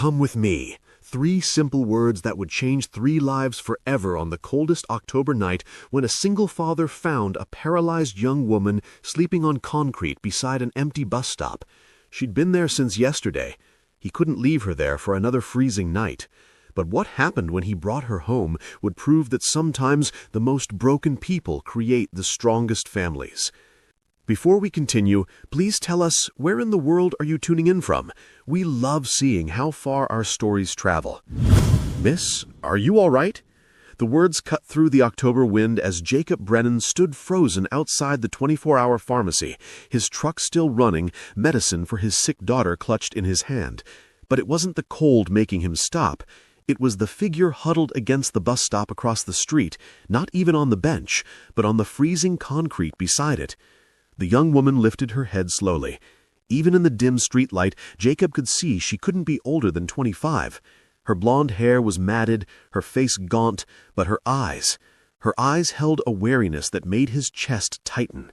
Come with me. 3 simple words that would change 3 lives forever on the coldest October night when a single father found a paralyzed young woman sleeping on concrete beside an empty bus stop. She'd been there since yesterday. He couldn't leave her there for another freezing night. But what happened when he brought her home would prove that sometimes the most broken people create the strongest families. Before we continue, please tell us, where in the world are you tuning in from? We love seeing how far our stories travel. Miss, are you all right? The words cut through the October wind as Jacob Brennan stood frozen outside the 24-hour pharmacy, his truck still running, medicine for his sick daughter clutched in his hand. But it wasn't the cold making him stop. It was the figure huddled against the bus stop across the street, not even on the bench, but on the freezing concrete beside it. The young woman lifted her head slowly. Even in the dim streetlight, Jacob could see she couldn't be older than 25. Her blonde hair was matted, her face gaunt, but her eyes held a wariness that made his chest tighten.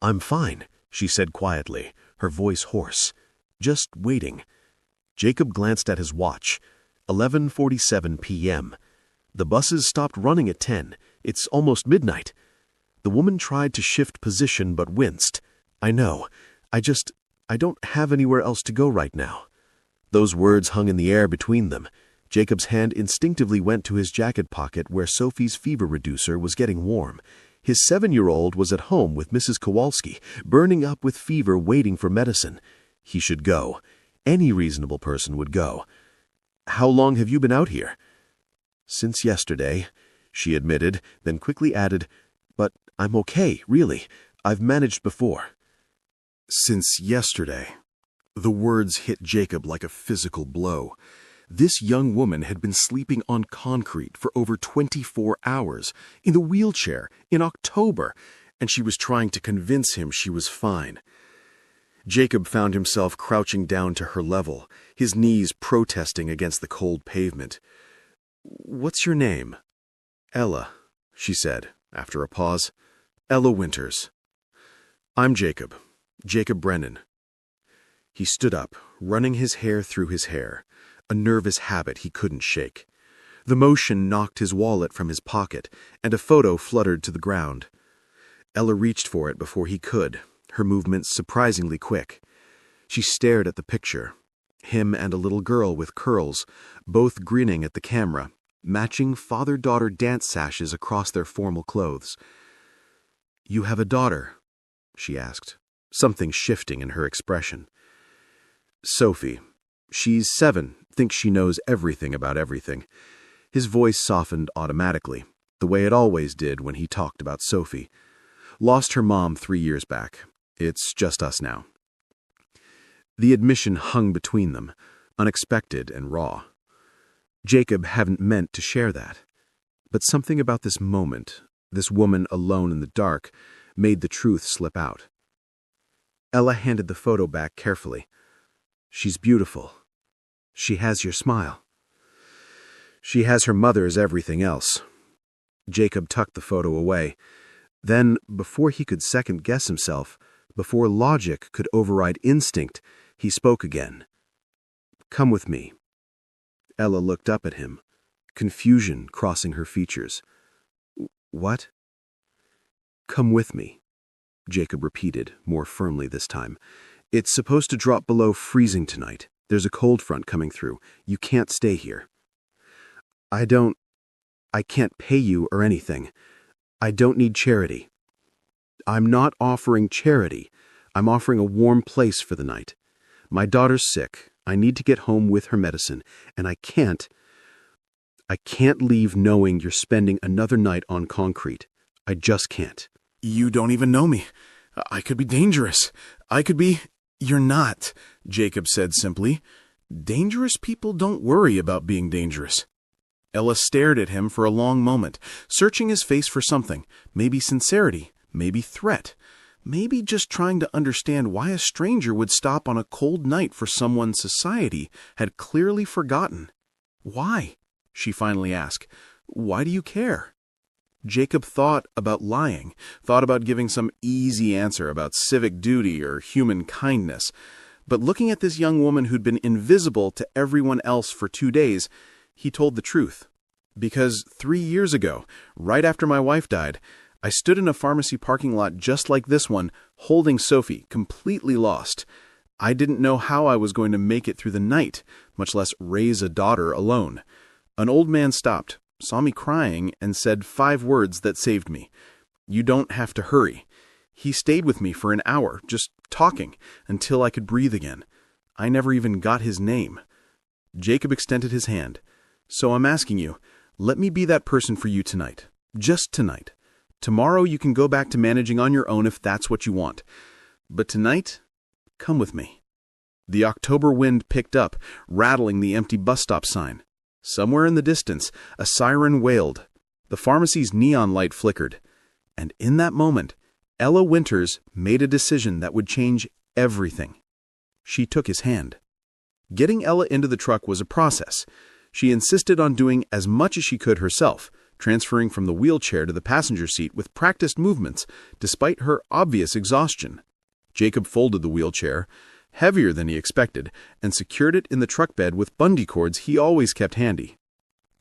"I'm fine," she said quietly, her voice hoarse. "Just waiting." Jacob glanced at his watch. 11:47 p.m. The buses stopped running at 10. It's almost midnight. The woman tried to shift position but winced. "I know. I don't have anywhere else to go right now." Those words hung in the air between them. Jacob's hand instinctively went to his jacket pocket where Sophie's fever reducer was getting warm. His 7-year-old was at home with Mrs. Kowalski, burning up with fever waiting for medicine. He should go. Any reasonable person would go. "How long have you been out here?" "Since yesterday," she admitted, then quickly added, "But I'm okay, really. I've managed before." Since yesterday. The words hit Jacob like a physical blow. This young woman had been sleeping on concrete for over 24 hours, in the wheelchair, in October, and she was trying to convince him she was fine. Jacob found himself crouching down to her level, his knees protesting against the cold pavement. "What's your name?" "Ella," she said, after a pause. "Ella Winters." "I'm Jacob Brennan." He stood up, running his hair through his hair, a nervous habit he couldn't shake. The motion knocked his wallet from his pocket, and a photo fluttered to the ground. Ella reached for it before he could, her movements surprisingly quick. She stared at the picture, him and a little girl with curls, both grinning at the camera, matching father-daughter dance sashes across their formal clothes. "You have a daughter?" she asked, something shifting in her expression. "Sophie. She's 7, thinks she knows everything about everything." His voice softened automatically, the way it always did when he talked about Sophie. "Lost her mom 3 years back. It's just us now." The admission hung between them, unexpected and raw. Jacob hadn't meant to share that. But something about this moment, this woman alone in the dark, made the truth slip out. Ella handed the photo back carefully. "She's beautiful. She has your smile." "She has her mother's everything else." Jacob tucked the photo away. Then, before he could second-guess himself, before logic could override instinct, he spoke again. "Come with me." Ella looked up at him, confusion crossing her features. "What?" "Come with me," Jacob repeated, more firmly this time. "It's supposed to drop below freezing tonight. There's a cold front coming through. You can't stay here." I can't pay you or anything. I don't need charity." "I'm not offering charity. I'm offering a warm place for the night. My daughter's sick. I need to get home with her medicine, and I can't leave knowing you're spending another night on concrete. I just can't." "You don't even know me. I could be dangerous. You're not," Jacob said simply. "Dangerous people don't worry about being dangerous." Ella stared at him for a long moment, searching his face for something, maybe sincerity, maybe threat, maybe just trying to understand why a stranger would stop on a cold night for someone society had clearly forgotten. "Why?" she finally asked. "Why do you care?" Jacob thought about lying, thought about giving some easy answer about civic duty or human kindness, But looking at this young woman who'd been invisible to everyone else for 2 days, he told the truth. Because 3 years ago, right after my wife died, I stood in a pharmacy parking lot just like this one, holding Sophie, completely lost. I didn't know how I was going to make it through the night, much less raise a daughter alone. An old man stopped, saw me crying, and said 5 words that saved me. "You don't have to hurry." He stayed with me for an hour, just talking, until I could breathe again. I never even got his name. Jacob extended his hand. "So I'm asking you, let me be that person for you tonight. Just tonight. Tomorrow you can go back to managing on your own if that's what you want. But tonight, come with me." The October wind picked up, rattling the empty bus stop sign. Somewhere in the distance, a siren wailed. The pharmacy's neon light flickered. And in that moment, Ella Winters made a decision that would change everything. She took his hand. Getting Ella into the truck was a process. She insisted on doing as much as she could herself, transferring from the wheelchair to the passenger seat with practiced movements, despite her obvious exhaustion. Jacob folded the wheelchair, heavier than he expected, and secured it in the truck bed with bungee cords he always kept handy.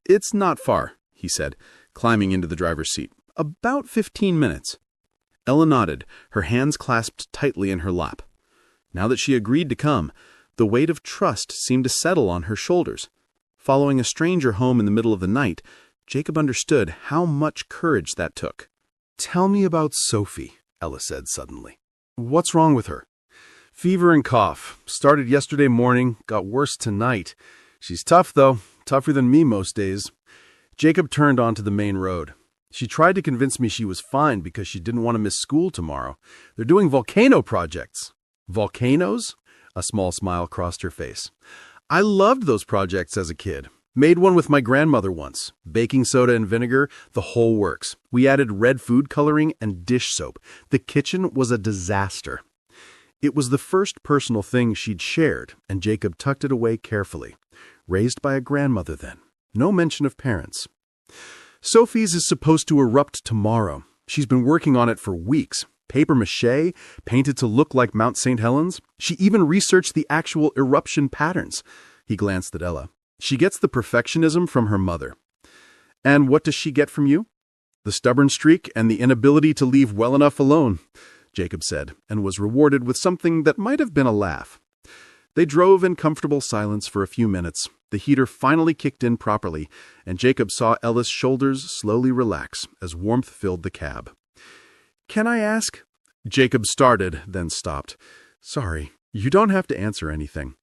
"It's not far," he said, climbing into the driver's seat. "About 15 minutes. Ella nodded, her hands clasped tightly in her lap. Now that she agreed to come, the weight of trust seemed to settle on her shoulders. Following a stranger home in the middle of the night, Jacob understood how much courage that took. "Tell me about Sophie," Ella said suddenly. "What's wrong with her?" "Fever and cough. Started yesterday morning, got worse tonight. She's tough, though. Tougher than me most days." Jacob turned onto the main road. "She tried to convince me she was fine because she didn't want to miss school tomorrow. They're doing volcano projects." "Volcanoes?" A small smile crossed her face. "I loved those projects as a kid. Made one with my grandmother once. Baking soda and vinegar, the whole works. We added red food coloring and dish soap. The kitchen was a disaster." It was the first personal thing she'd shared, and Jacob tucked it away carefully. Raised by a grandmother then. No mention of parents. "Sophie's is supposed to erupt tomorrow. She's been working on it for weeks. Paper mache, painted to look like Mount St. Helens. She even researched the actual eruption patterns." He glanced at Ella. "She gets the perfectionism from her mother." "And what does she get from you?" "The stubborn streak and the inability to leave well enough alone," Jacob said, and was rewarded with something that might have been a laugh. They drove in comfortable silence for a few minutes. The heater finally kicked in properly, and Jacob saw Ella's shoulders slowly relax as warmth filled the cab. "Can I ask?" Jacob started, then stopped. "Sorry, you don't have to answer anything."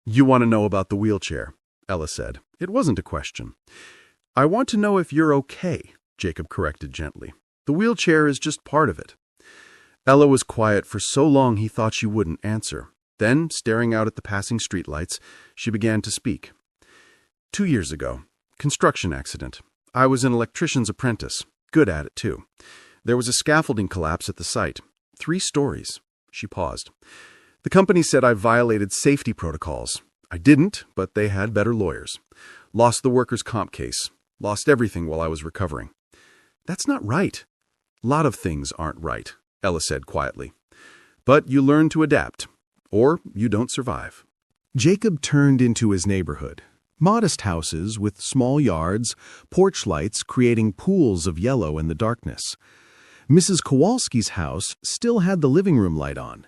"You want to know about the wheelchair," Ella said. It wasn't a question. "I want to know if you're okay," Jacob corrected gently. "The wheelchair is just part of it." Ella was quiet for so long he thought she wouldn't answer. Then, staring out at the passing streetlights, she began to speak. 2 years ago, construction accident. I was an electrician's apprentice. Good at it, too. There was a scaffolding collapse at the site. 3 stories. She paused. The company said I violated safety protocols. I didn't, but they had better lawyers. Lost the workers' comp case. Lost everything while I was recovering. "That's not right." "Lot of things aren't right," Ella said quietly. "But you learn to adapt, or you don't survive." Jacob turned into his neighborhood. Modest houses with small yards, porch lights creating pools of yellow in the darkness. Mrs. Kowalski's house still had the living room light on.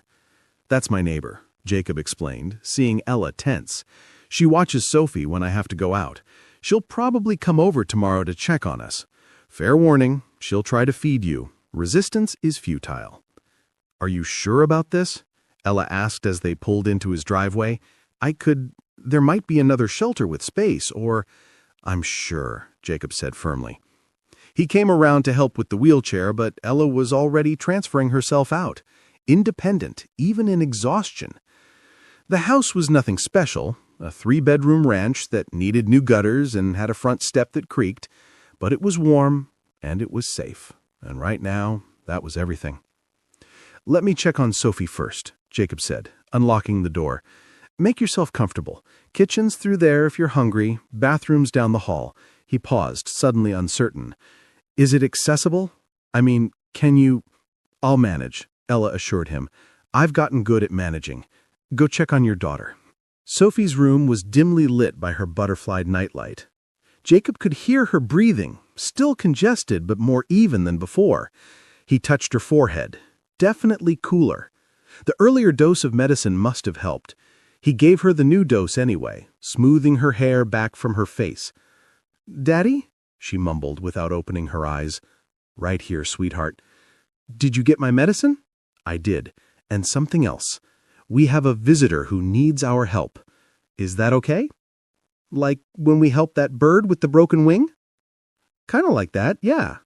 "That's my neighbor," Jacob explained, seeing Ella tense. "She watches Sophie when I have to go out. She'll probably come over tomorrow to check on us. Fair warning, she'll try to feed you. Resistance is futile." "Are you sure about this?" Ella asked as they pulled into his driveway. There might be another shelter with space, or—" "I'm sure," Jacob said firmly. He came around to help with the wheelchair, but Ella was already transferring herself out, independent, even in exhaustion. The house was nothing special, a 3-bedroom ranch that needed new gutters and had a front step that creaked, but it was warm and it was safe, and right now, that was everything. "Let me check on Sophie first," Jacob said, unlocking the door. "Make yourself comfortable. Kitchen's through there if you're hungry, bathroom's down the hall." He paused, suddenly uncertain. "Is it accessible? I mean, can you—" "I'll manage," Ella assured him. "I've gotten good at managing. Go check on your daughter." Sophie's room was dimly lit by her butterflied nightlight. Jacob could hear her breathing, still congested but more even than before. He touched her forehead, definitely cooler. The earlier dose of medicine must have helped. He gave her the new dose anyway, smoothing her hair back from her face. "Daddy?" she mumbled without opening her eyes. "Right here, sweetheart." "Did you get my medicine?" "I did. And something else. We have a visitor who needs our help. Is that okay?" "Like when we helped that bird with the broken wing?" "Kinda like that, yeah."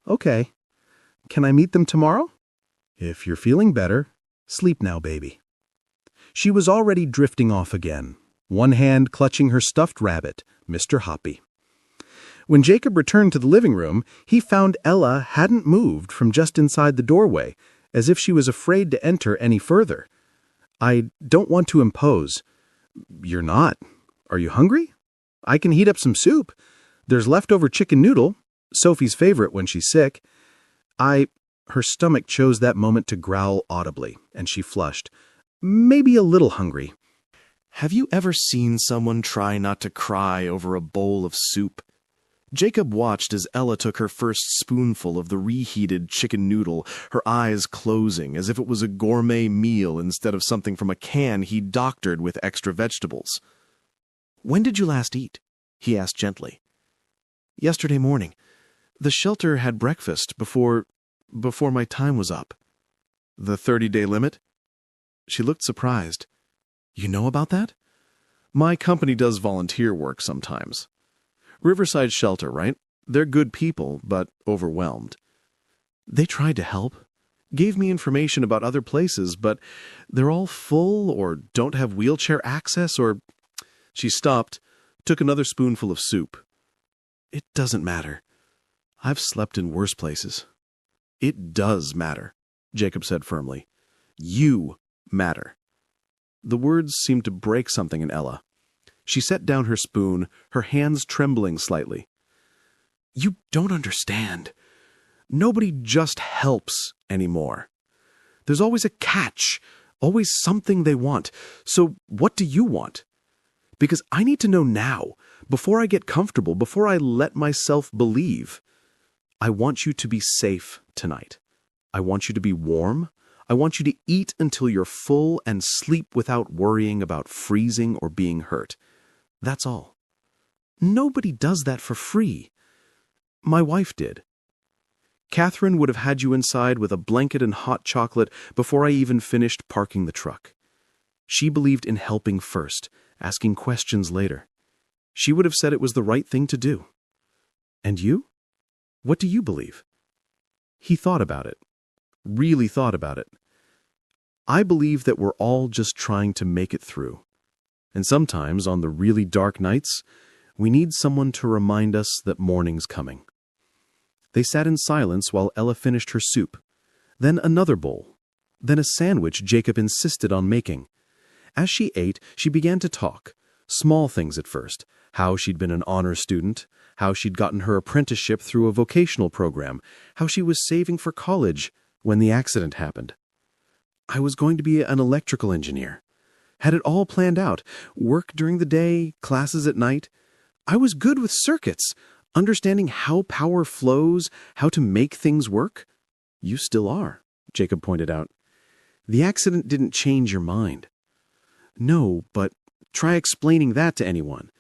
"Okay. Can I meet them tomorrow?" "If you're feeling better. Sleep now, baby." She was already drifting off again, one hand clutching her stuffed rabbit, Mr. Hoppy. When Jacob returned to the living room, he found Ella hadn't moved from just inside the doorway, as if she was afraid to enter any further. "I don't want to impose." "You're not. Are you hungry? I can heat up some soup. There's leftover chicken noodle, Sophie's favorite when she's sick." Her stomach chose that moment to growl audibly, and she flushed. "Maybe a little hungry." Have you ever seen someone try not to cry over a bowl of soup? Jacob watched as Ella took her first spoonful of the reheated chicken noodle, her eyes closing as if it was a gourmet meal instead of something from a can he doctored with extra vegetables. "When did you last eat?" he asked gently. "Yesterday morning. The shelter had breakfast before my time was up." "The 30-day limit?" She looked surprised. "You know about that?" "My company does volunteer work sometimes." "Riverside Shelter, right? They're good people, but overwhelmed." "They tried to help. Gave me information about other places, but they're all full or don't have wheelchair access or—" She stopped, took another spoonful of soup. "It doesn't matter. I've slept in worse places." "It does matter," Jacob said firmly. "You matter." The words seemed to break something in Ella. She set down her spoon, her hands trembling slightly. "You don't understand. Nobody just helps anymore. There's always a catch, always something they want. So what do you want? Because I need to know now, before I get comfortable, before I let myself believe. I want you to be safe tonight. I want you to be warm. I want you to eat until you're full and sleep without worrying about freezing or being hurt. That's all. Nobody does that for free. My wife did. Catherine would have had you inside with a blanket and hot chocolate before I even finished parking the truck. She believed in helping first, asking questions later. She would have said it was the right thing to do. And you? What do you believe?" He thought about it. Really thought about it. "I believe that we're all just trying to make it through. And sometimes, on the really dark nights, we need someone to remind us that morning's coming." They sat in silence while Ella finished her soup. Then another bowl. Then a sandwich Jacob insisted on making. As she ate, she began to talk. Small things at first. How she'd been an honor student. How she'd gotten her apprenticeship through a vocational program. How she was saving for college when the accident happened. "I was going to be an electrical engineer. Had it all planned out. Work during the day, classes at night. I was good with circuits, understanding how power flows, how to make things work." "You still are," Jacob pointed out. "The accident didn't change your mind." "No, but try explaining that to anyone.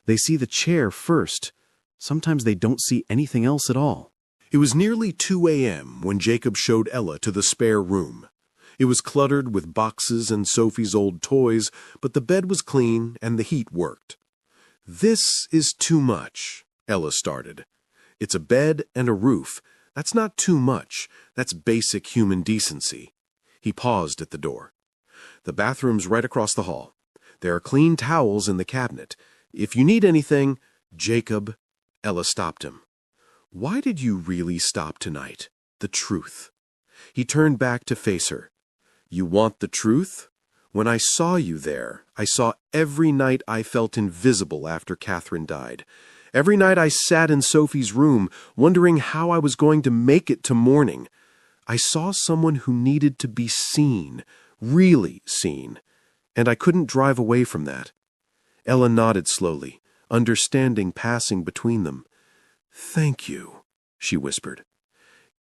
They see the chair first. Sometimes they don't see anything else at all." It was nearly 2 a.m. when Jacob showed Ella to the spare room. It was cluttered with boxes and Sophie's old toys, but the bed was clean and the heat worked. "This is too much," Ella started. "It's a bed and a roof. That's not too much. That's basic human decency." He paused at the door. "The bathroom's right across the hall. There are clean towels in the cabinet. If you need anything—" "Jacob," Ella stopped him. "Why did you really stop tonight? The truth." He turned back to face her. "You want the truth? When I saw you there, I saw every night I felt invisible after Catherine died. Every night I sat in Sophie's room, wondering how I was going to make it to morning. I saw someone who needed to be seen, really seen. and I couldn't drive away from that. Ella nodded slowly, understanding passing between them. Thank you, she whispered.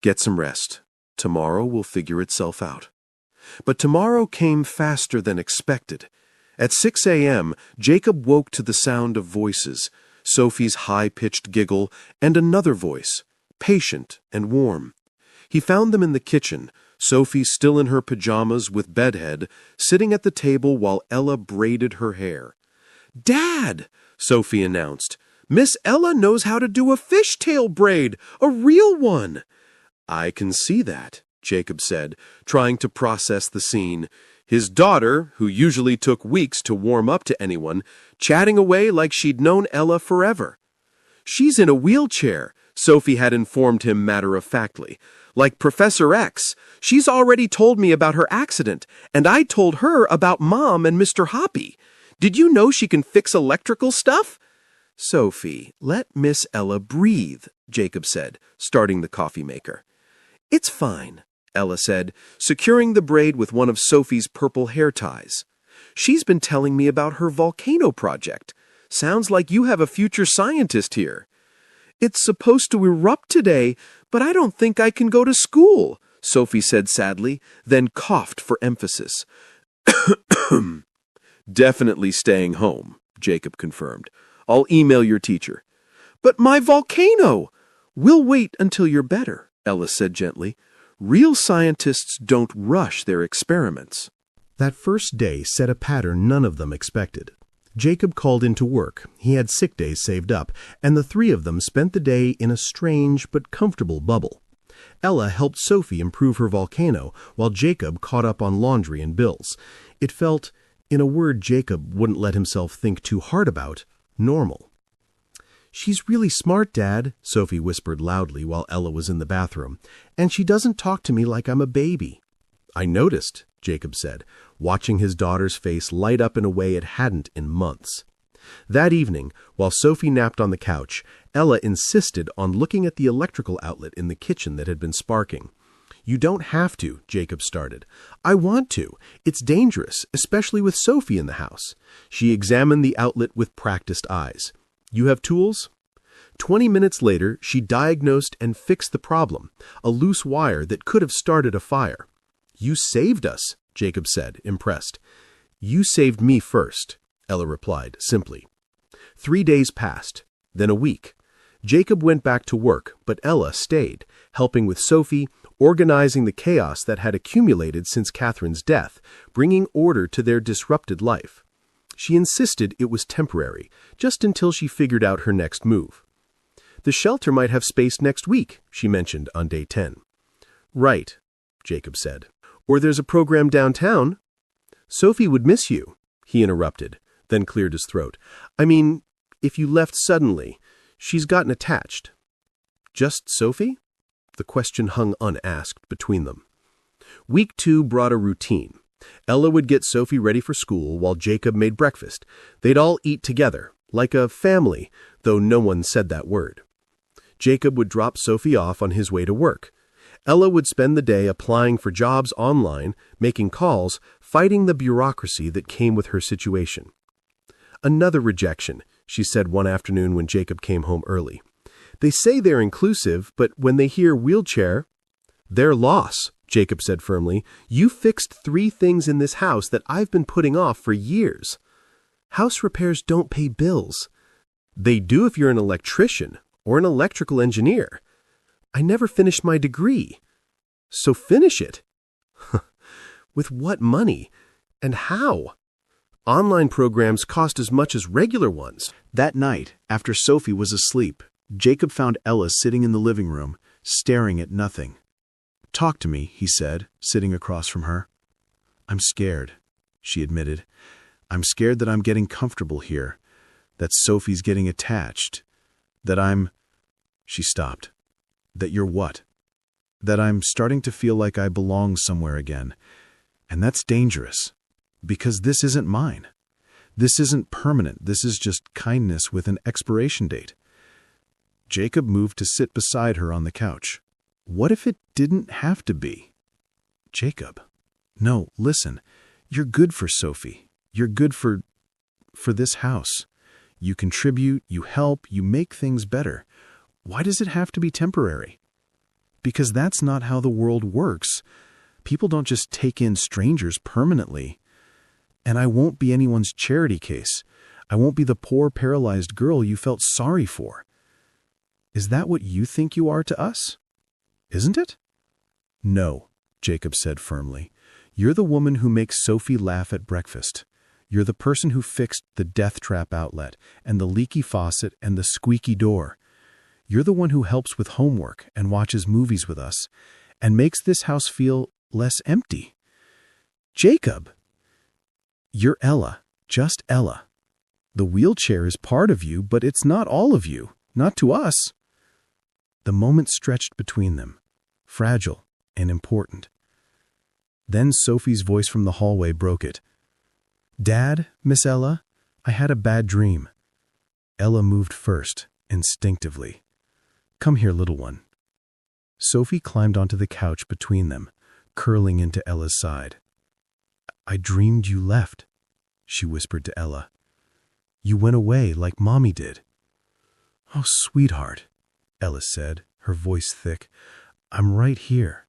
Get some rest. Tomorrow will figure itself out. But tomorrow came faster than expected. At 6 a.m., Jacob woke to the sound of voices, Sophie's high-pitched giggle, and another voice, patient and warm. He found them in the kitchen, Sophie still in her pajamas with bedhead, sitting at the table while Ella braided her hair. "Dad," Sophie announced, "Miss Ella knows how to do a fishtail braid, a real one." "I can see that," Jacob said, trying to process the scene. His daughter, who usually took weeks to warm up to anyone, chatting away like she'd known Ella forever. "She's in a wheelchair," Sophie had informed him matter-of-factly. "Like Professor X. She's already told me about her accident, and I told her about Mom and Mr. Hoppy. Did you know she can fix electrical stuff?" "Sophie, let Miss Ella breathe," Jacob said, starting the coffee maker. "It's fine," Ella said, securing the braid with one of Sophie's purple hair ties. "She's been telling me about her volcano project. Sounds like you have a future scientist here." "It's supposed to erupt today, but I don't think I can go to school," Sophie said sadly, then coughed for emphasis. "Definitely staying home," Jacob confirmed. "I'll email your teacher." "But my volcano!" "We'll wait until you're better," Ella said gently. "Real scientists don't rush their experiments." That first day set a pattern none of them expected. Jacob called into work. He had sick days saved up, and the three of them spent the day in a strange but comfortable bubble. Ella helped Sophie improve her volcano, while Jacob caught up on laundry and bills. It felt, in a word Jacob wouldn't let himself think too hard about, normal. "She's really smart, Dad," Sophie whispered loudly while Ella was in the bathroom, "and she doesn't talk to me like I'm a baby." "I noticed," Jacob said, watching his daughter's face light up in a way it hadn't in months. That evening, while Sophie napped on the couch, Ella insisted on looking at the electrical outlet in the kitchen that had been sparking. "You don't have to," Jacob started. "I want to. It's dangerous, especially with Sophie in the house." She examined the outlet with practiced eyes. "You have tools?" 20 minutes later, she diagnosed and fixed the problem, a loose wire that could have started a fire. "You saved us," Jacob said, impressed. "You saved me first," Ella replied, simply. 3 days passed, then a week. Jacob went back to work, but Ella stayed, helping with Sophie, organizing the chaos that had accumulated since Catherine's death, bringing order to their disrupted life. She insisted it was temporary, just until she figured out her next move. "The shelter might have space next week," she mentioned on day 10. "Right," Jacob said. "Or there's a program downtown." "Sophie would miss you," he interrupted, then cleared his throat. "I mean, if you left suddenly. She's gotten attached." "Just Sophie?" The question hung unasked between them. Week 2 brought a routine. Ella would get Sophie ready for school while Jacob made breakfast. They'd all eat together, like a family, though no one said that word. Jacob would drop Sophie off on his way to work. Ella would spend the day applying for jobs online, making calls, fighting the bureaucracy that came with her situation. "Another rejection," she said one afternoon when Jacob came home early. "They say they're inclusive, but when they hear wheelchair—" "Their loss," Jacob said firmly. "You fixed 3 things in this house that I've been putting off for years." "House repairs don't pay bills." "They do if you're an electrician or an electrical engineer." "I never finished my degree." "So finish it." "With what money? And how?" "Online programs cost as much as regular ones." That night, after Sophie was asleep, Jacob found Ella sitting in the living room, staring at nothing. "Talk to me," he said, sitting across from her. "I'm scared," she admitted. "I'm scared that I'm getting comfortable here, that Sophie's getting attached, that I'm—" She stopped. "That you're what?" "That I'm starting to feel like I belong somewhere again. And that's dangerous, because this isn't mine. This isn't permanent. This is just kindness with an expiration date." Jacob moved to sit beside her on the couch. "What if it didn't have to be?" "Jacob. No, listen. You're good for Sophie. You're good for this house. You contribute, you help, you make things better. Why does it have to be temporary? Because that's not how the world works. People don't just take in strangers permanently. And I won't be anyone's charity case. I won't be the poor paralyzed girl you felt sorry for. Is that what you think you are to us? Isn't it? No, Jacob said firmly. You're the woman who makes Sophie laugh at breakfast. You're the person who fixed the death trap outlet and the leaky faucet and the squeaky door. You're the one who helps with homework and watches movies with us and makes this house feel less empty. Jacob! You're Ella, just Ella. The wheelchair is part of you, but it's not all of you, not to us. The moment stretched between them, fragile and important. Then Sophie's voice from the hallway broke it. Dad, Miss Ella, I had a bad dream. Ella moved first, instinctively. Come here, little one. Sophie climbed onto the couch between them, curling into Ella's side. I dreamed you left, she whispered to Ella. You went away like Mommy did. Oh, sweetheart, Ella said, her voice thick. I'm right here.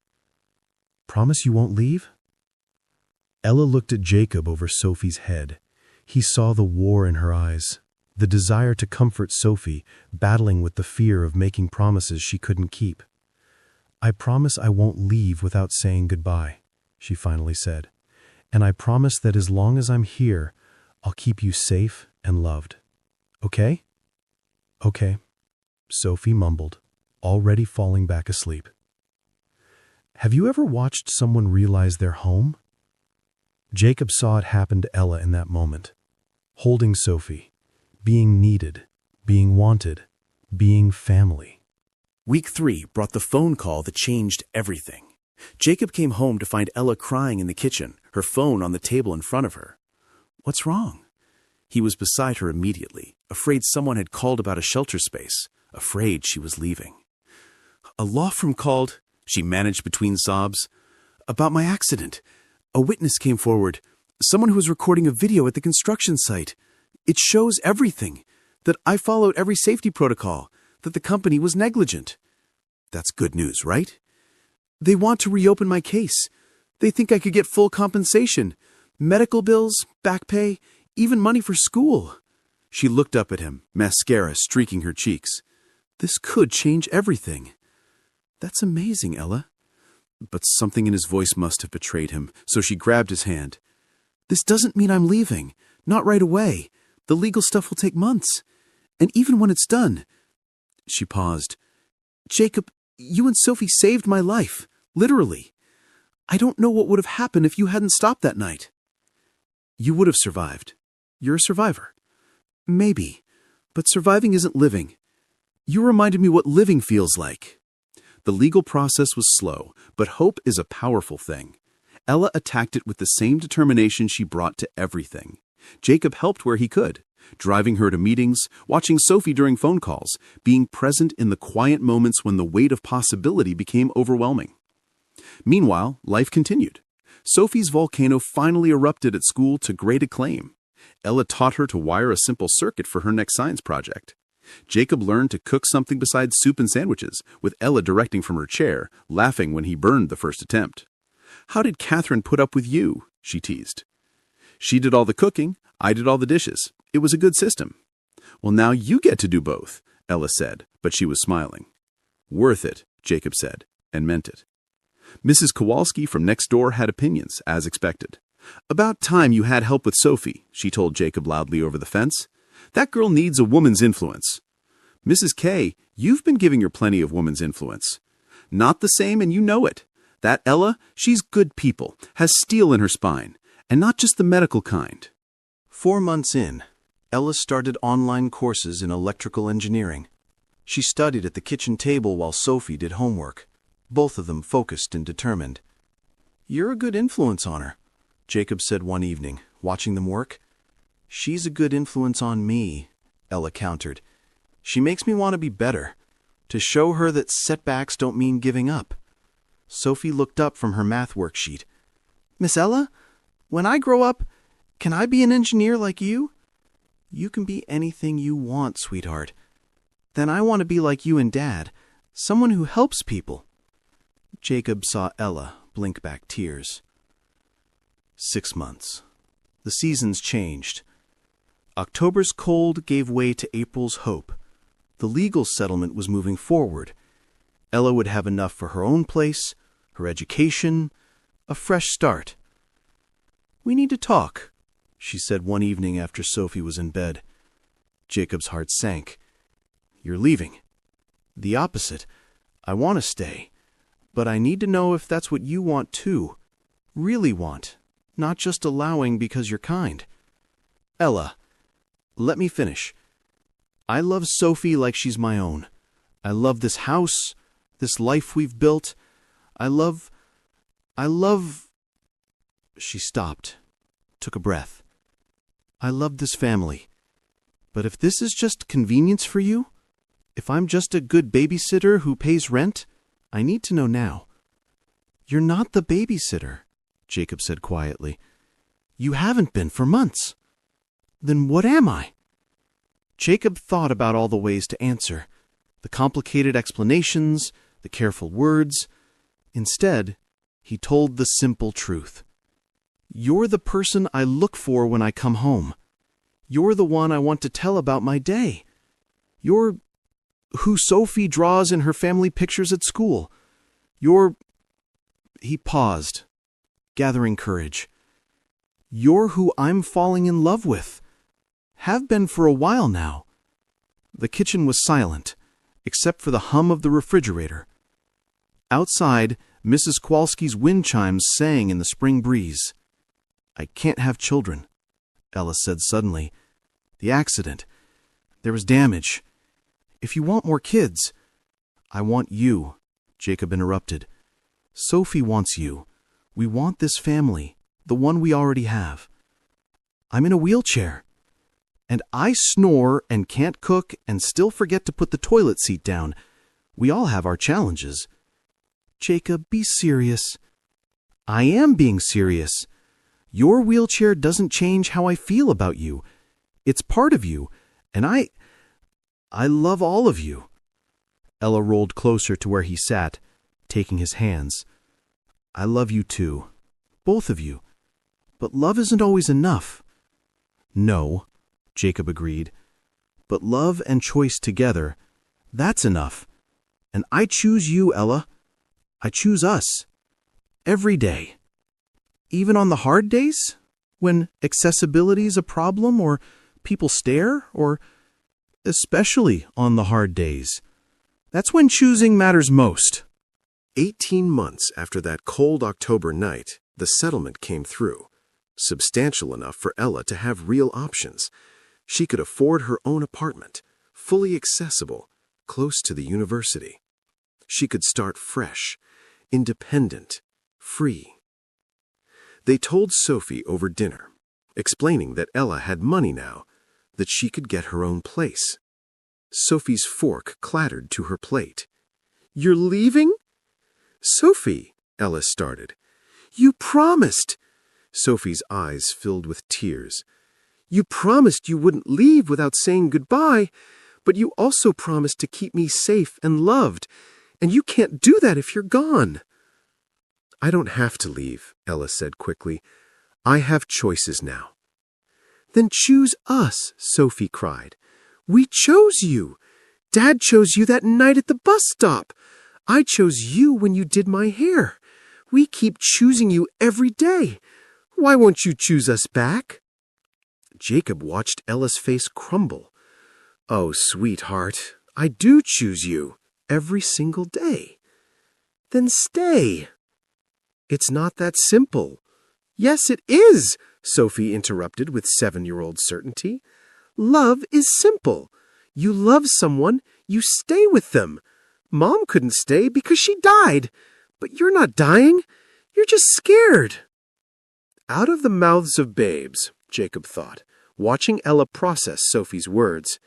Promise you won't leave? Ella looked at Jacob over Sophie's head. He saw the war in her eyes, the desire to comfort Sophie, battling with the fear of making promises she couldn't keep. I promise I won't leave without saying goodbye, she finally said. And I promise that as long as I'm here, I'll keep you safe and loved. Okay? Okay, Sophie mumbled, already falling back asleep. Have you ever watched someone realize they're home? Jacob saw it happen to Ella in that moment. Holding Sophie, being needed, being wanted, being family. Week 3 brought the phone call that changed everything. Jacob came home to find Ella crying in the kitchen, her phone on the table in front of her. What's wrong? He was beside her immediately, afraid someone had called about a shelter space, afraid she was leaving. A law firm called, she managed between sobs, about my accident. A witness came forward, someone who was recording a video at the construction site. It shows everything, that I followed every safety protocol, that the company was negligent. That's good news, right? They want to reopen my case. They think I could get full compensation, medical bills, back pay, even money for school. She looked up at him, mascara streaking her cheeks. This could change everything. That's amazing, Ella. But something in his voice must have betrayed him, so she grabbed his hand. This doesn't mean I'm leaving. Not right away. The legal stuff will take months. And even when it's done... She paused. Jacob, you and Sophie saved my life. Literally. I don't know what would have happened if you hadn't stopped that night. You would have survived. You're a survivor. Maybe. But surviving isn't living. You reminded me what living feels like. The legal process was slow, but hope is a powerful thing. Ella attacked it with the same determination she brought to everything. Jacob helped where he could, driving her to meetings, watching Sophie during phone calls, being present in the quiet moments when the weight of possibility became overwhelming. Meanwhile, life continued. Sophie's volcano finally erupted at school to great acclaim. Ella taught her to wire a simple circuit for her next science project. Jacob learned to cook something besides soup and sandwiches, with Ella directing from her chair, laughing when he burned the first attempt. How did Catherine put up with you? She teased. She did all the cooking, I did all the dishes. It was a good system. Well, now you get to do both, Ella said, but she was smiling. Worth it, Jacob said, and meant it. Mrs. Kowalski from next door had opinions, as expected. About time you had help with Sophie, she told Jacob loudly over the fence. That girl needs a woman's influence. Mrs. K, you've been giving her plenty of woman's influence. Not the same, and you know it. That Ella, she's good people, has steel in her spine, and not just the medical kind. 4 months in, Ella started online courses in electrical engineering. She studied at the kitchen table while Sophie did homework, both of them focused and determined. You're a good influence on her, Jacob said one evening, watching them work. She's a good influence on me, Ella countered. She makes me want to be better, to show her that setbacks don't mean giving up. Sophie looked up from her math worksheet. Miss Ella, when I grow up, Can I be an engineer like you? You can be anything you want, sweetheart. Then I want to be like you and Dad, someone who helps people. Jacob saw Ella blink back tears. 6 months. The seasons changed. October's cold gave way to April's hope. The legal settlement was moving forward. Ella would have enough for her own place, her education, a fresh start. "We need to talk," she said one evening after Sophie was in bed. Jacob's heart sank. "You're leaving." "The opposite. I want to stay. But I need to know if that's what you want too. Really want. Not just allowing because you're kind." "Ella, let me finish. I love Sophie like she's my own. I love this house, this life we've built. I love... She stopped, took a breath. "I love this family. But if this is just convenience for you, if I'm just a good babysitter who pays rent, I need to know now." "You're not the babysitter," Jacob said quietly. "You haven't been for months. Then what am I?" Jacob thought about all the ways to answer, the complicated explanations, the careful words. Instead, he told the simple truth. "You're the person I look for when I come home. You're the one I want to tell about my day. You're who Sophie draws in her family pictures at school. You're..." He paused, gathering courage. "You're who I'm falling in love with. Have been for a while now." The kitchen was silent, except for the hum of the refrigerator. Outside, Mrs. Kowalski's wind chimes sang in the spring breeze. "I can't have children," Ella said suddenly. "The accident. There was damage. If you want more kids..." "I want you," Jacob interrupted. "Sophie wants you. We want this family, the one we already have. I'm in a wheelchair. And I snore and can't cook and still forget to put the toilet seat down. We all have our challenges." "Jacob, be serious." "I am being serious. Your wheelchair doesn't change how I feel about you. It's part of you, and I love all of you." Ella rolled closer to where he sat, taking his hands. "I love you too, both of you. But love isn't always enough." "No," Jacob agreed. "But love and choice together, that's enough. And I choose you, Ella. I choose us. Every day. Even on the hard days? When accessibility's a problem or people stare, or especially on the hard days. That's when choosing matters most." 18 months after that cold October night, the settlement came through, substantial enough for Ella to have real options. She could afford her own apartment, fully accessible, close to the university. She could start fresh, independent, free. They told Sophie over dinner, explaining that Ella had money now, that she could get her own place. Sophie's fork clattered to her plate. "You're leaving?" "Sophie," Ella started. "You promised." Sophie's eyes filled with tears. "You promised you wouldn't leave without saying goodbye, but you also promised to keep me safe and loved, and you can't do that if you're gone." "I don't have to leave," Ella said quickly. "I have choices now." "Then choose us," Sophie cried. "We chose you. Dad chose you that night at the bus stop. I chose you when you did my hair. We keep choosing you every day. Why won't you choose us back?" Jacob watched Ella's face crumble. "Oh, sweetheart, I do choose you every single day." "Then stay." "It's not that simple." "Yes, it is," Sophie interrupted with 7-year-old certainty. "Love is simple. You love someone, you stay with them. Mom couldn't stay because she died. But you're not dying. You're just scared." Out of the mouths of babes, Jacob thought, watching Ella process Sophie's words.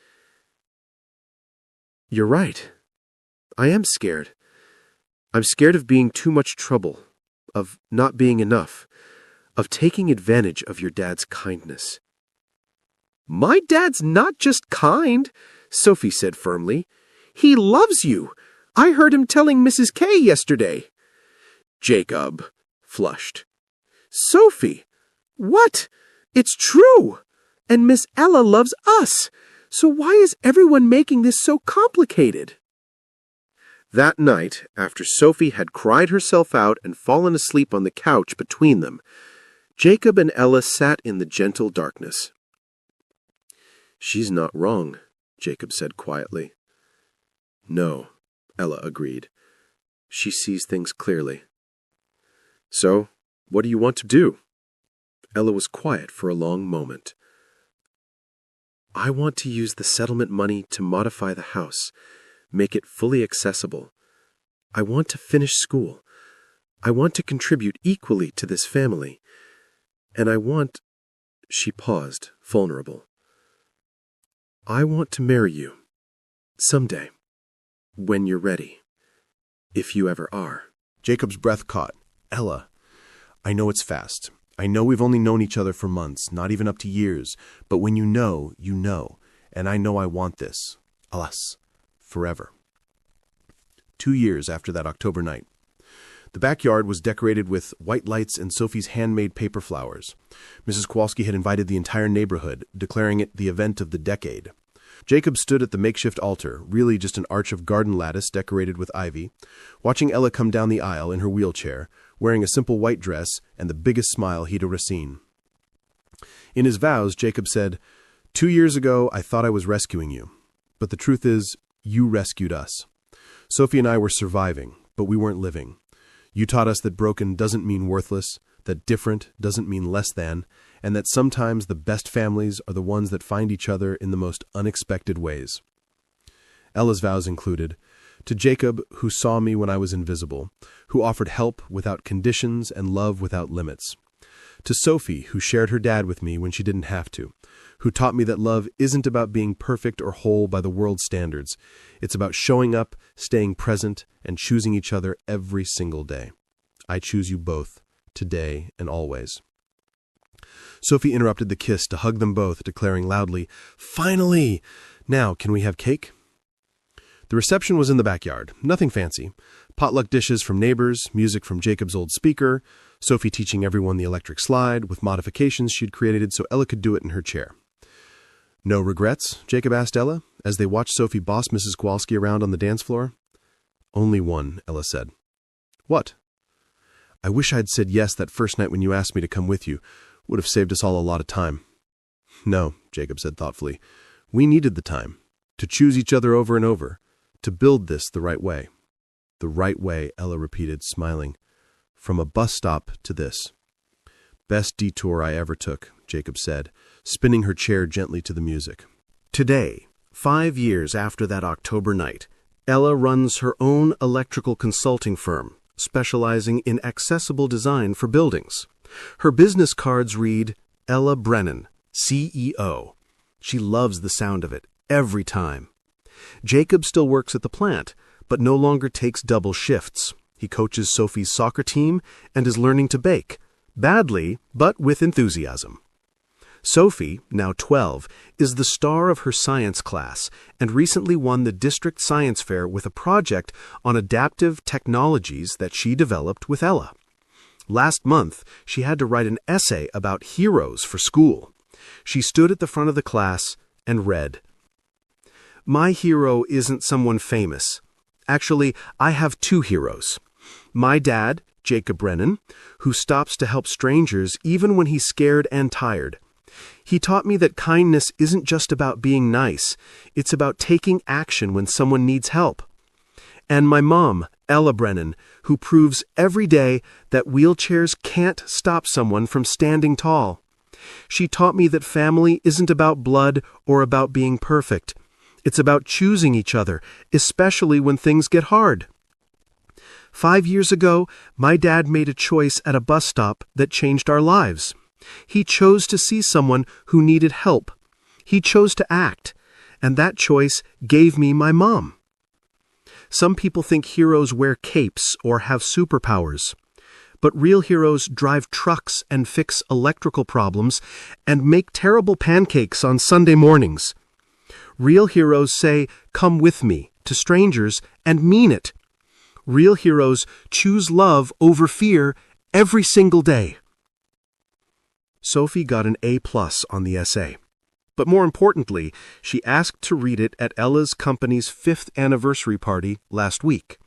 "You're right. I am scared. I'm scared of being too much trouble, of not being enough. of taking advantage of your dad's kindness. My dad's not just kind, Sophie said firmly. He loves you. I heard him telling Mrs. K yesterday. Jacob flushed. Sophie, what? It's true. And Miss Ella loves us. So why is everyone making this so complicated? That night, after Sophie had cried herself out and fallen asleep on the couch between them, Jacob and Ella sat in the gentle darkness. She's not wrong, Jacob said quietly. No, Ella agreed. She sees things clearly. So, what do you want to do? Ella was quiet for a long moment. I want to use the settlement money to modify the house, make it fully accessible. I want to finish school. I want to contribute equally to this family. And I want... She paused, vulnerable. I want to marry you. Someday. When you're ready. If you ever are. Jacob's breath caught. Ella, I know it's fast. I know we've only known each other for months, not even up to years. But when you know, you know. And I know I want this. Alas. Forever. 2 years after that October night. The backyard was decorated with white lights and Sophie's handmade paper flowers. Mrs. Kowalski had invited the entire neighborhood, declaring it the event of the decade. Jacob stood at the makeshift altar, really just an arch of garden lattice decorated with ivy, watching Ella come down the aisle in her wheelchair, wearing a simple white dress and the biggest smile he'd ever seen. In his vows, Jacob said, 2 years ago, I thought I was rescuing you. But the truth is, you rescued us. Sophie and I were surviving, but we weren't living. You taught us that broken doesn't mean worthless, that different doesn't mean less than, and that sometimes the best families are the ones that find each other in the most unexpected ways. Ella's vows included, to Jacob, who saw me when I was invisible, who offered help without conditions and love without limits. To Sophie, who shared her dad with me when she didn't have to, who taught me that love isn't about being perfect or whole by the world's standards. It's about showing up, staying present, and choosing each other every single day. I choose you both, today and always. Sophie interrupted the kiss to hug them both, declaring loudly, Finally! Now, can we have cake? The reception was in the backyard, nothing fancy. Potluck dishes from neighbors, music from Jacob's old speaker, Sophie teaching everyone the electric slide, with modifications she'd created so Ella could do it in her chair. No regrets? Jacob asked Ella, as they watched Sophie boss Mrs. Kowalski around on the dance floor. Only one, Ella said. What? I wish I'd said yes that first night when you asked me to come with you. Would have saved us all a lot of time. No, Jacob said thoughtfully. We needed the time. To choose each other over and over. To build this the right way. The right way, Ella repeated, smiling. From a bus stop to this. Best detour I ever took, Jacob said, spinning her chair gently to the music. Today, 5 years after that October night, Ella runs her own electrical consulting firm, specializing in accessible design for buildings. Her business cards read, Ella Brennan, CEO. She loves the sound of it, every time. Jacob still works at the plant, but no longer takes double shifts. He coaches Sophie's soccer team and is learning to bake. Badly, but with enthusiasm. Sophie, now 12, is the star of her science class and recently won the district science fair with a project on adaptive technologies that she developed with Ella. Last month, she had to write an essay about heroes for school. She stood at the front of the class and read, My hero isn't someone famous. Actually, I have 2 heroes. My dad, Jacob Brennan, who stops to help strangers even when he's scared and tired. He taught me that kindness isn't just about being nice. It's about taking action when someone needs help. And my mom, Ella Brennan, who proves every day that wheelchairs can't stop someone from standing tall. She taught me that family isn't about blood or about being perfect. It's about choosing each other, especially when things get hard. 5 years ago, my dad made a choice at a bus stop that changed our lives. He chose to see someone who needed help. He chose to act, and that choice gave me my mom. Some people think heroes wear capes or have superpowers. But real heroes drive trucks and fix electrical problems and make terrible pancakes on Sunday mornings. Real heroes say, "Come with me," to strangers and mean it. Real heroes choose love over fear every single day. Sophie got an A+ on the essay. But more importantly, she asked to read it at Ella's company's 5th anniversary party last week.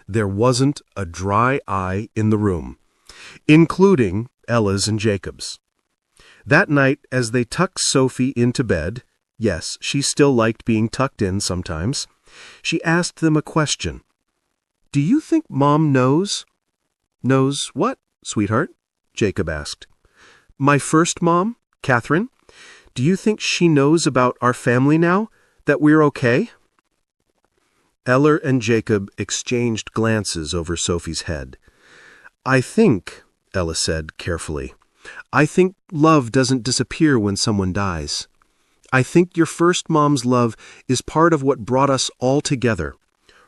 There wasn't a dry eye in the room, including Ella's and Jacob's. That night, as they tucked Sophie into bed, yes, she still liked being tucked in sometimes, she asked them a question. "Do you think Mom knows?" "Knows what, sweetheart?" Jacob asked. "My first mom, Catherine. Do you think she knows about our family now, that we're okay?" Eller and Jacob exchanged glances over Sophie's head. "I think," Ella said carefully, "I think love doesn't disappear when someone dies. I think your first mom's love is part of what brought us all together.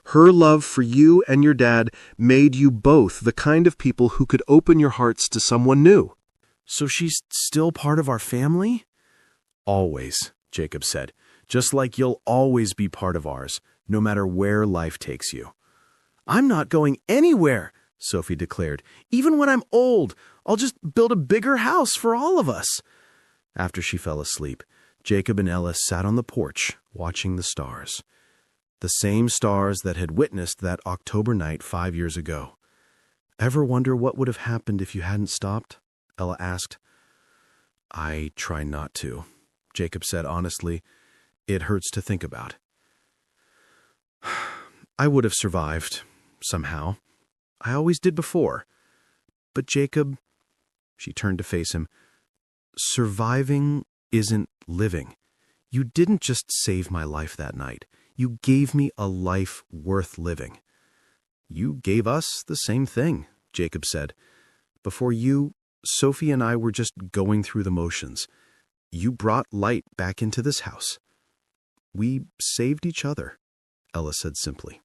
Her love for you and your dad made you both the kind of people who could open your hearts to someone new." "So she's still part of our family?" "Always," Jacob said, "just like you'll always be part of ours, no matter where life takes you." "I'm not going anywhere," Sophie declared. "Even when I'm old, I'll just build a bigger house for all of us." After she fell asleep, Jacob and Ella sat on the porch, watching the stars. The same stars that had witnessed that October night 5 years ago. "Ever wonder what would have happened if you hadn't stopped?" Ella asked. "I try not to," Jacob said honestly. "It hurts to think about." "I would have survived, somehow. I always did before. But Jacob," she turned to face him, "surviving isn't living. You didn't just save my life that night. You gave me a life worth living." "You gave us the same thing," Jacob said. "Before you, Sophie and I were just going through the motions. You brought light back into this house." "We saved each other," Ella said simply.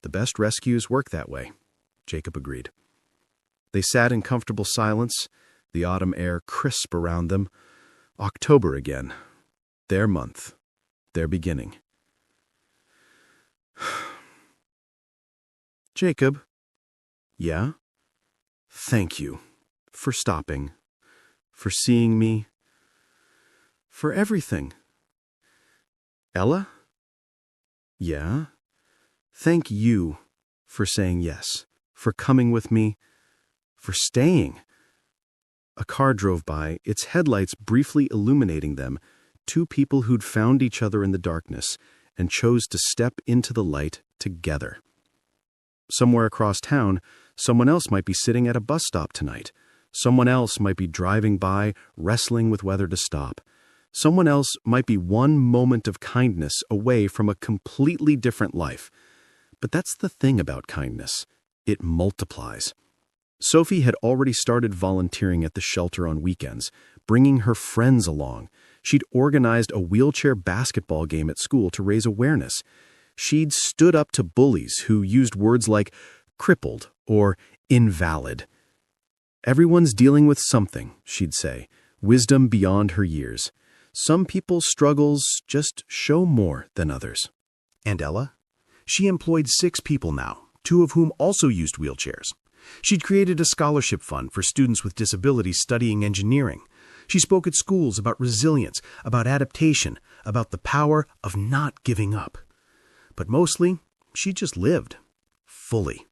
"The best rescues work that way," Jacob agreed. They sat in comfortable silence, the autumn air crisp around them. October again. Their month. Their beginning. "Jacob." "Yeah?" "Thank you for stopping, for seeing me, for everything." "Ella?" "Yeah?" "Thank you for saying yes, for coming with me, for staying." A car drove by, its headlights briefly illuminating them, two people who'd found each other in the darkness and chose to step into the light together. Somewhere across town, someone else might be sitting at a bus stop tonight. Someone else might be driving by, wrestling with whether to stop. Someone else might be one moment of kindness away from a completely different life. But that's the thing about kindness. It multiplies. Sophie had already started volunteering at the shelter on weekends, bringing her friends along. She'd organized a wheelchair basketball game at school to raise awareness. She'd stood up to bullies who used words like crippled or invalid. Everyone's dealing with something, she'd say, wisdom beyond her years. Some people's struggles just show more than others. And Ella? She employed 6 people now, 2 of whom also used wheelchairs. She'd created a scholarship fund for students with disabilities studying engineering. She spoke at schools about resilience, about adaptation, about the power of not giving up. But mostly, she just lived. Fully.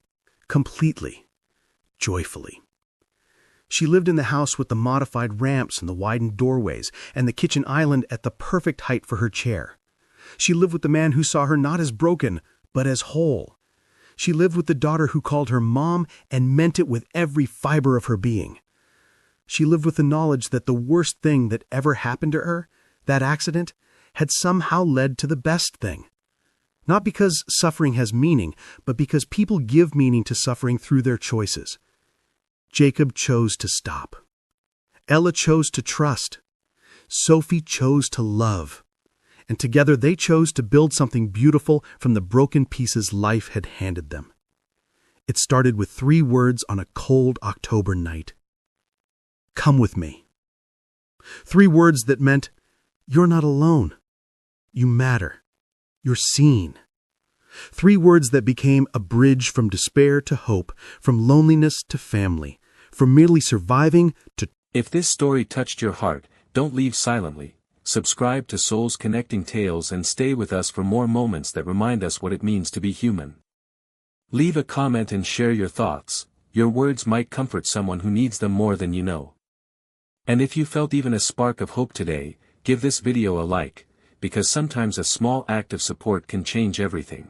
Completely. Joyfully. She lived in the house with the modified ramps and the widened doorways, and the kitchen island at the perfect height for her chair. She lived with the man who saw her not as broken, but as whole. She lived with the daughter who called her mom and meant it with every fiber of her being. She lived with the knowledge that the worst thing that ever happened to her, that accident, had somehow led to the best thing. Not because suffering has meaning, but because people give meaning to suffering through their choices. Jacob chose to stop. Ella chose to trust. Sophie chose to love. And together they chose to build something beautiful from the broken pieces life had handed them. It started with 3 words on a cold October night. Come with me. 3 words that meant, you're not alone. You matter. You're seen. 3 words that became a bridge from despair to hope, from loneliness to family, from merely surviving to... If this story touched your heart, don't leave silently. Subscribe to Souls Connecting Tales and stay with us for more moments that remind us what it means to be human. Leave a comment and share your thoughts. Your words might comfort someone who needs them more than you know. And if you felt even a spark of hope today, give this video a like, because sometimes a small act of support can change everything.